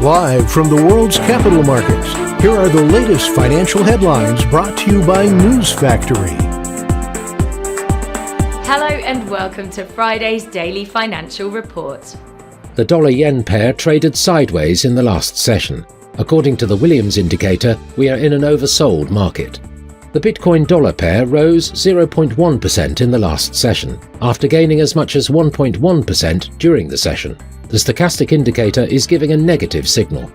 Live from the world's capital markets, here are the latest financial headlines brought to you by News Factory. Hello and welcome to Friday's Daily Financial Report. The dollar-yen pair traded sideways in the last session. According to the Williams indicator, we are in an oversold market. The Bitcoin-dollar pair rose 0.1% in the last session, after gaining as much as 1.1% during the session. The stochastic indicator is giving a negative signal.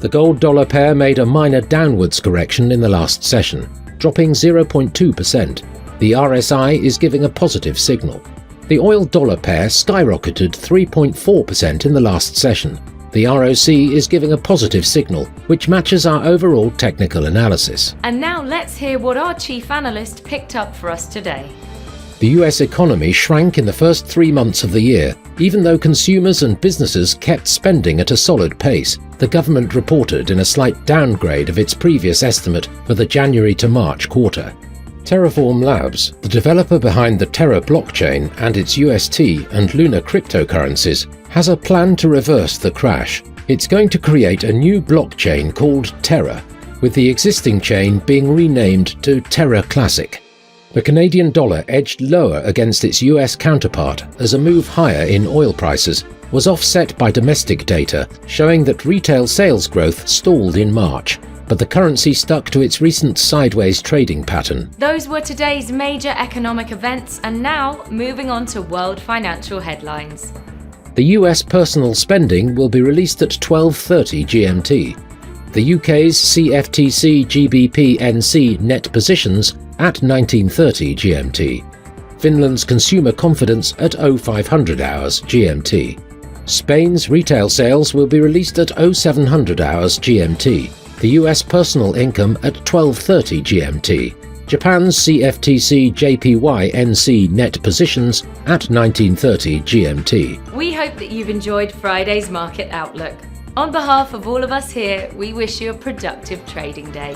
The gold-dollar pair made a minor downwards correction in the last session, dropping 0.2%. The RSI is giving a positive signal. The oil-dollar pair skyrocketed 3.4% in the last session. The ROC is giving a positive signal, which matches our overall technical analysis. And now let's hear what our chief analyst picked up for us today. The US economy shrank in the first 3 months of the year, even though consumers and businesses kept spending at a solid pace. The government reported in a slight downgrade of its previous estimate for the January to March quarter. Terraform Labs, the developer behind the Terra blockchain and its UST and Luna cryptocurrencies, has a plan to reverse the crash. It's going to create a new blockchain called Terra, with the existing chain being renamed to Terra Classic. The Canadian dollar edged lower against its US counterpart as a move higher in oil prices was offset by domestic data showing that retail sales growth stalled in March, but the currency stuck to its recent sideways trading pattern. Those were today's major economic events, and now moving on to world financial headlines. The US personal spending will be released at 12:30 GMT. The UK's CFTC GBP NC net positions at 19:30 GMT. Finland's consumer confidence at 0500 hours GMT. Spain's retail sales will be released at 0700 hours GMT. The US personal income at 12:30 GMT. Japan's CFTC JPY NC net positions at 19:30 GMT. We hope that you've enjoyed Friday's Market Outlook. On behalf of all of us here, we wish you a productive trading day.